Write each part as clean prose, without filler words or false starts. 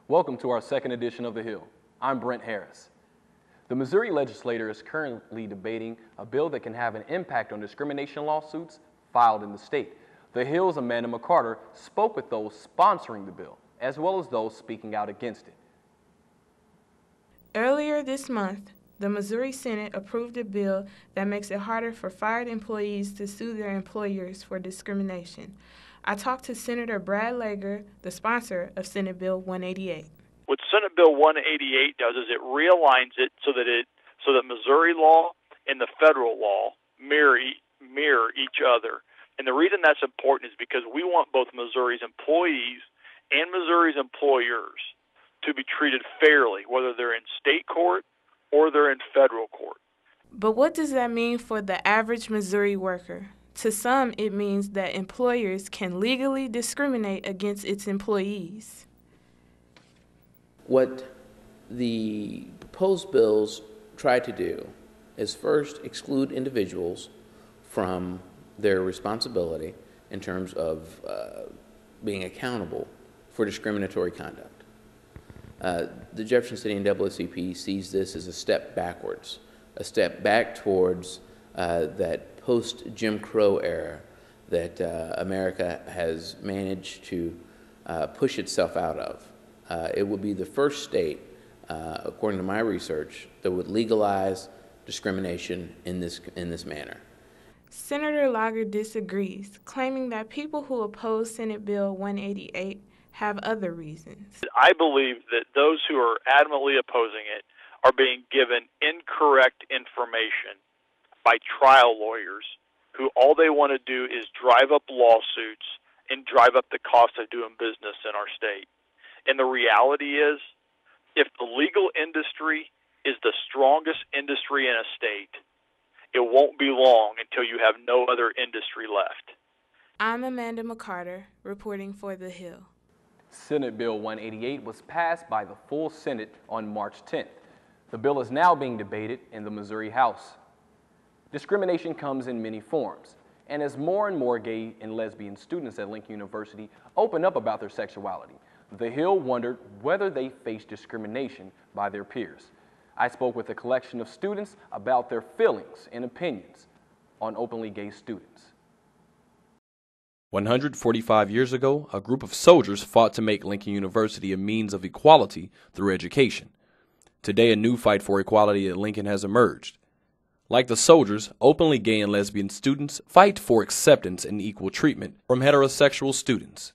Welcome to our second edition of The Hill. I'm Brent Harris. The Missouri legislature is currently debating a bill that can have an impact on discrimination lawsuits filed in the state. The Hill's Amanda McCarter spoke with those sponsoring the bill, as well as those speaking out against it. Earlier this month, the Missouri Senate approved a bill that makes it harder for fired employees to sue their employers for discrimination. I talked to Senator Brad Lager, the sponsor of Senate Bill 188. What Senate Bill 188 does is it realigns it so that Missouri law and the federal law mirror each other. And the reason that's important is because we want both Missouri's employees and Missouri's employers to be treated fairly, whether they're in state court or they're in federal court. But what does that mean for the average Missouri worker? To some, it means that employers can legally discriminate against its employees. What the proposed bills try to do is first exclude individuals from their responsibility in terms of being accountable for discriminatory conduct. The Jefferson City NAACP sees this as a step backwards, a step back towards that post-Jim Crow era that America has managed to push itself out of. It would be the first state, according to my research, that would legalize discrimination in this manner. Senator Lager disagrees, claiming that people who oppose Senate Bill 188 have other reasons. I believe that those who are adamantly opposing it are being given incorrect information by trial lawyers who all they want to do is drive up lawsuits and drive up the cost of doing business in our state. And the reality is, if the legal industry is the strongest industry in a state, it won't be long until you have no other industry left. I'm Amanda McCarter, reporting for The Hill. Senate Bill 188 was passed by the full Senate on March 10th. The bill is now being debated in the Missouri House. Discrimination comes in many forms, and as more and more gay and lesbian students at Lincoln University open up about their sexuality, The Hill wondered whether they face discrimination by their peers. I spoke with a collection of students about their feelings and opinions on openly gay students. 145 years ago, a group of soldiers fought to make Lincoln University a means of equality through education. Today, a new fight for equality at Lincoln has emerged. Like the soldiers, openly gay and lesbian students fight for acceptance and equal treatment from heterosexual students.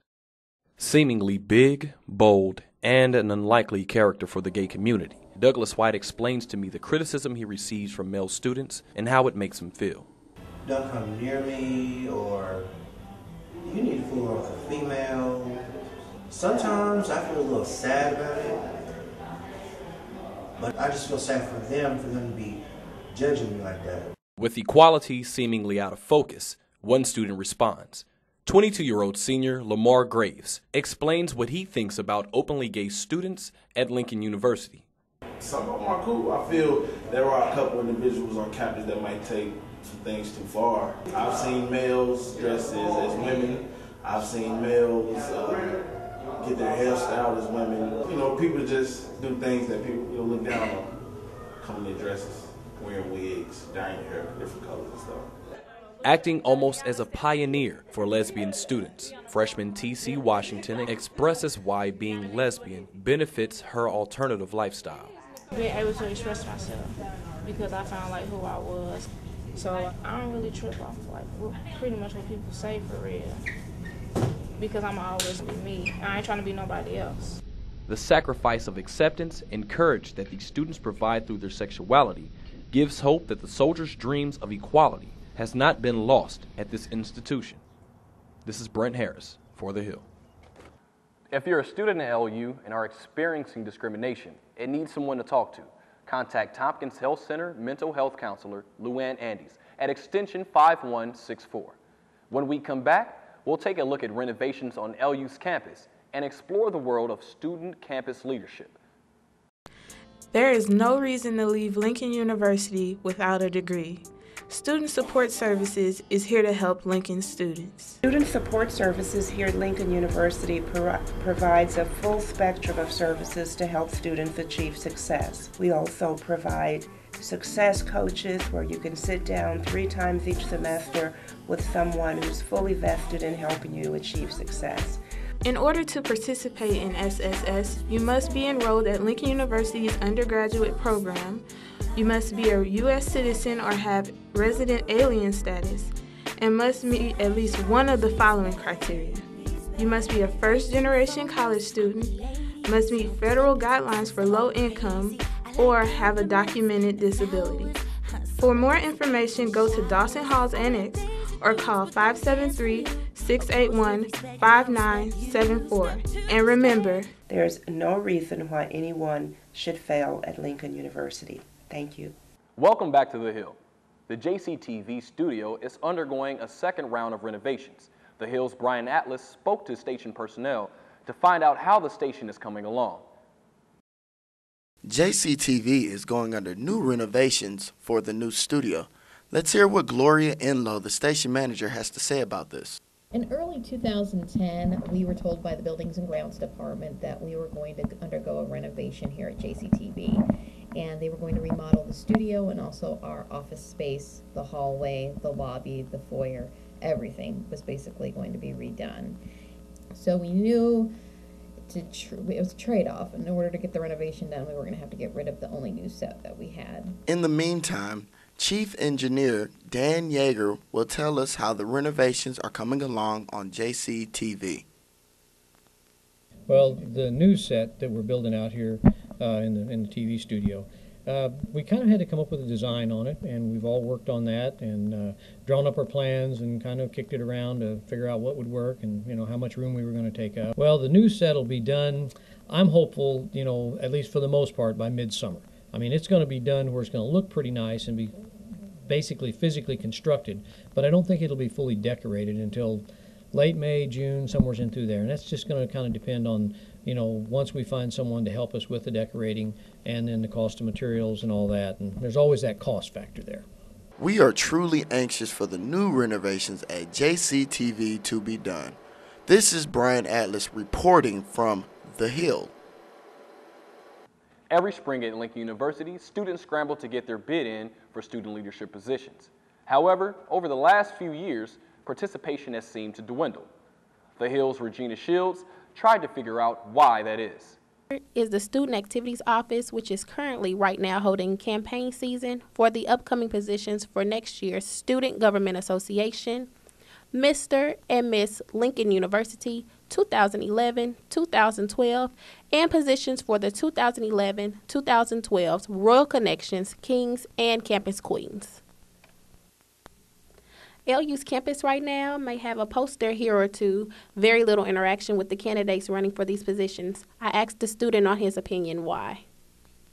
Seemingly big, bold, and an unlikely character for the gay community, Douglas White explains to me the criticism he receives from male students and how it makes him feel. Don't come near me, or you need to fool with a female. Sometimes I feel a little sad about it, but I just feel sad for them to be judging me like that. With equality seemingly out of focus, one student responds. 22-year-old senior Lamar Graves explains what he thinks about openly gay students at Lincoln University. Some of them are cool. I feel there are a couple individuals on campus that might take some things too far. I've seen males dressed as women. I've seen males get their hair styled as women. You know, people just do things that people look down on, come in their dresses, wearing wigs, dyeing your hair different colors and stuff. Acting almost as a pioneer for lesbian students, freshman T.C. Washington expresses why being lesbian benefits her alternative lifestyle. Being able to express myself because I found like who I was. So I don't really trip off like pretty much what people say for real. Because I'm always be me. I ain't trying to be nobody else. The sacrifice of acceptance and courage that these students provide through their sexuality gives hope that the soldiers' dreams of equality has not been lost at this institution. This is Brent Harris for The Hill. If you're a student at LU and are experiencing discrimination and need someone to talk to, contact Tompkins Health Center mental health counselor Luann Andes at extension 5164. When we come back, we'll take a look at renovations on LU's campus and explore the world of student campus leadership. There is no reason to leave Lincoln University without a degree. Student Support Services is here to help Lincoln students. Student Support Services here at Lincoln University provides a full spectrum of services to help students achieve success. We also provide success coaches where you can sit down 3 times each semester with someone who's fully vested in helping you achieve success. In order to participate in SSS, you must be enrolled at Lincoln University's undergraduate program. You must be a U.S. citizen or have resident alien status, and must meet at least one of the following criteria. You must be a first-generation college student, must meet federal guidelines for low income, or have a documented disability. For more information, go to Dawson Hall's Annex or call 573-681-5974. And remember, there's no reason why anyone should fail at Lincoln University. Thank you. Welcome back to The Hill. The JCTV studio is undergoing a second round of renovations. The Hill's Brent Harris spoke to station personnel to find out how the station is coming along. JCTV is going under new renovations for the new studio. Let's hear what Gloria Enlow, the station manager, has to say about this. In early 2010, we were told by the Buildings and Grounds Department that we were going to undergo a renovation here at JCTV, and they were going to remodel the studio and also our office space, the hallway, the lobby, the foyer. Everything was basically going to be redone. So we knew it was a trade-off. In order to get the renovation done, we were going to have to get rid of the only new set that we had. In the meantime, Chief Engineer Dan Yeager will tell us how the renovations are coming along on JCTV. Well, the new set that we're building out here in the TV studio, we kind of had to come up with a design on it, and we've all worked on that and drawn up our plans and kind of kicked it around to figure out what would work and, you know, how much room we were going to take up. Well, the new set will be done, I'm hopeful, you know, at least for the most part, by midsummer. I mean, it's going to be done where it's going to look pretty nice and be basically physically constructed, but I don't think it'll be fully decorated until late May, June, somewhere in through there. And that's just going to kind of depend on, you know, once we find someone to help us with the decorating and then the cost of materials and all that. And there's always that cost factor there. We are truly anxious for the new renovations at JCTV to be done. This is Brent Harris reporting from The Hill. Every spring at Lincoln University, students scramble to get their bid in for student leadership positions. However, over the last few years, participation has seemed to dwindle. The Hill's Regina Shields tried to figure out why that is. Is the Student Activities Office, which is currently right now holding campaign season for the upcoming positions for next year's Student Government Association, Mr. and Miss Lincoln University 2011, 2012, and positions for the 2011-2012 Royal Connections, Kings, and Campus Queens. LU's campus right now may have a poster here or two, very little interaction with the candidates running for these positions. I asked the student on his opinion why.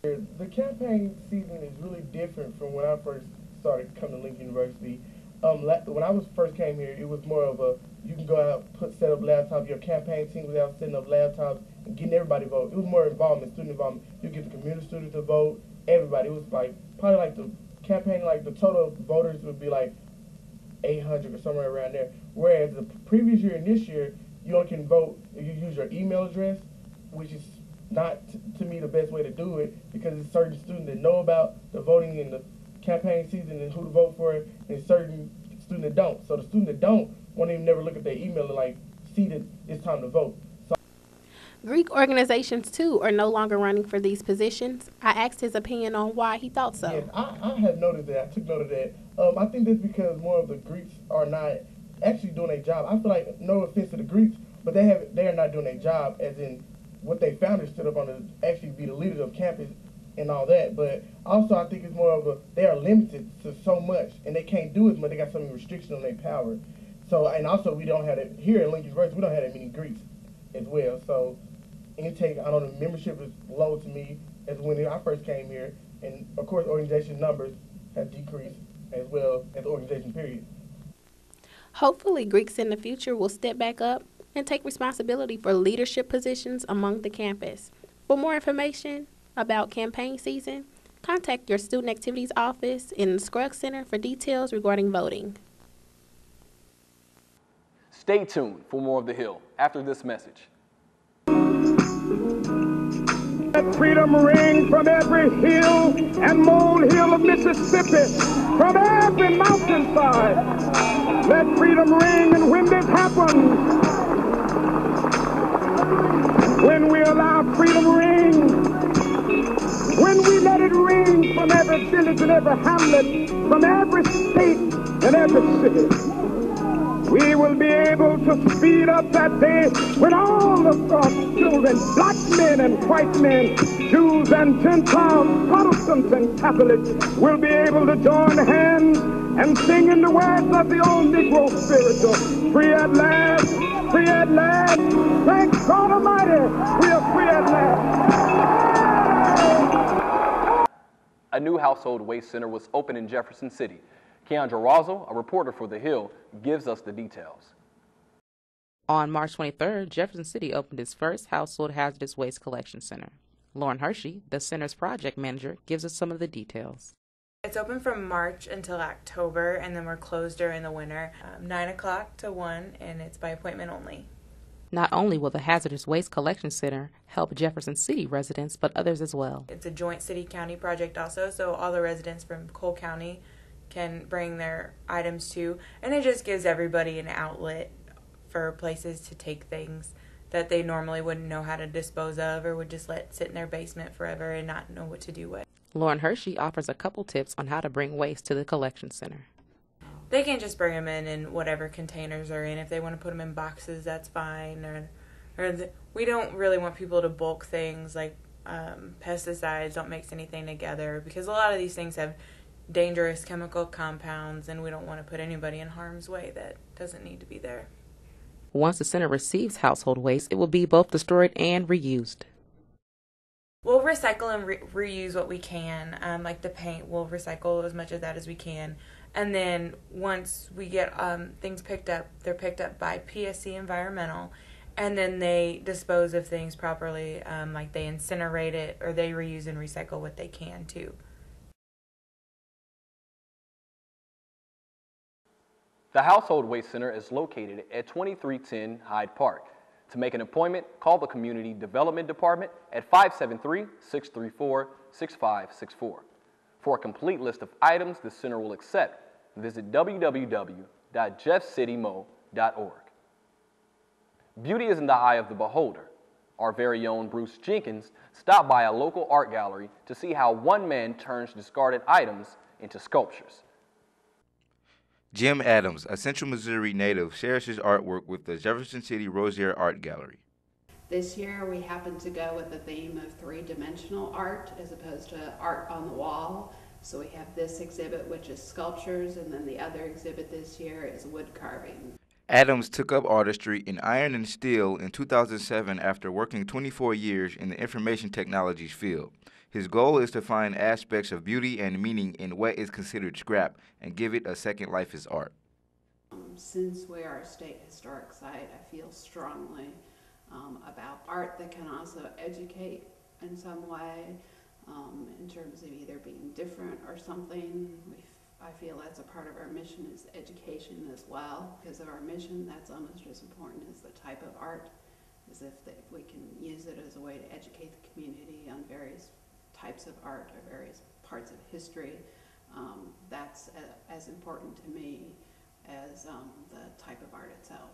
The campaign season is really different from when I first started coming to Lincoln University. When I first came here, it was more of a, you can go out, set up laptops, your campaign team was out setting up laptops and getting everybody to vote. It was more involvement, student involvement. You get the community students to vote, everybody. It was like, probably like the campaign, like the total voters would be like 800 or somewhere around there. Whereas the previous year and this year, you only can vote if you use your email address, which is not, to me, the best way to do it, because it's certain students that know about the voting in the campaign season and who to vote for, and certain students that don't. So the students that don't won't even never look at their email and like see that it's time to vote. Greek organizations, too, are no longer running for these positions. I asked his opinion on why he thought so. Yes, I have noticed that. I took note of that. I think that's because more of the Greeks are not actually doing their job. I feel like, no offense to the Greeks, but they are not doing their job, as in what they founders stood up on to actually be the leaders of campus and all that. But also I think it's more of they are limited to so much, and they can't do as much. They got so many restrictions on their power. So, and also we don't have it here at Lincoln University. We don't have that many Greeks as well. So intake, I don't know, membership is low to me as when I first came here, and of course organization numbers have decreased as well as the organization period. Hopefully Greeks in the future will step back up and take responsibility for leadership positions among the campus. For more information about campaign season, Contact your Student Activities Office in the Scruggs Center for details regarding voting. Stay tuned for more of The Hill after this message. Let freedom ring from every hill and molehill of Mississippi, from every mountainside. Let freedom ring, and when this happens, when we allow freedom ring, when we let it ring from every village and every hamlet, from every state and every city, we will be able to speed up that day when all of our children, black men and white men, Jews and Gentiles, Protestants and Catholics, will be able to join hands and sing in the words of the old Negro spiritual, free at last, free at last, thank God Almighty, we are free at last. A new household waste center was opened in Jefferson City. Keandra Rosal, a reporter for The Hill, gives us the details. On March 23rd, Jefferson City opened its first household hazardous waste collection center. Lauren Hershey, the center's project manager, gives us some of the details. It's open from March until October, and then we're closed during the winter, 9 o'clock to 1, and it's by appointment only. Not only will the hazardous waste collection center help Jefferson City residents, but others as well. It's a joint city-county project also, so all the residents from Cole County can bring their items to, and it just gives everybody an outlet for places to take things that they normally wouldn't know how to dispose of or would just let sit in their basement forever and not know what to do with. Lauren Hershey offers a couple tips on how to bring waste to the collection center. They can just bring them in whatever containers they're in. If they want to put them in boxes, that's fine. We don't really want people to bulk things like pesticides. Don't mix anything together, because a lot of these things have dangerous chemical compounds, and we don't want to put anybody in harm's way that doesn't need to be there. Once the center receives household waste, it will be both destroyed and reused. We'll recycle and reuse what we can, like the paint. We'll recycle as much of that as we can, and then once we get things picked up, they're picked up by PSC Environmental, and then they dispose of things properly, like they incinerate it or they reuse and recycle what they can too. The Household Waste Center is located at 2310 Hyde Park. To make an appointment, call the Community Development Department at 573-634-6564. For a complete list of items the center will accept, visit www.jeffcitymo.org. Beauty is in the eye of the beholder. Our very own Bruce Jenkins stopped by a local art gallery to see how one man turns discarded items into sculptures. Jim Adams, a Central Missouri native, shares his artwork with the Jefferson City Rosier Art Gallery. This year we happened to go with the theme of three-dimensional art as opposed to art on the wall. So we have this exhibit, which is sculptures, and then the other exhibit this year is wood carving. Adams took up artistry in iron and steel in 2007 after working 24 years in the information technologies field. His goal is to find aspects of beauty and meaning in what is considered scrap and give it a second life as art. Since we are a state historic site, I feel strongly about art that can also educate in some way, in terms of either being different or something. I feel that's a part of our mission is education as well. Because of our mission, that's almost as important as the type of art, as if we can use it as a way to educate the community on various types of art or various parts of history. That's as important to me as the type of art itself.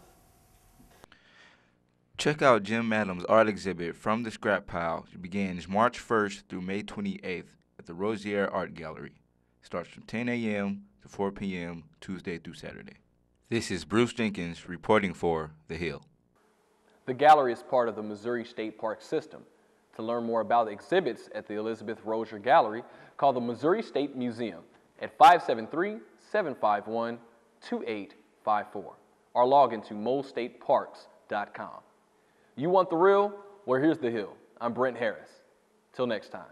Check out Jim Adams' art exhibit From the Scrap Pile. It begins March 1st through May 28th at the Rosier Art Gallery. It starts from 10 a.m. to 4 p.m. Tuesday through Saturday. This is Bruce Jenkins reporting for The Hill. The gallery is part of the Missouri State Park system. To learn more about exhibits at the Elizabeth Rosier Gallery, call the Missouri State Museum at 573-751-2854 or log into molestateparks.com. You want the real? Well, here's The Hill. I'm Brent Harris. Till next time.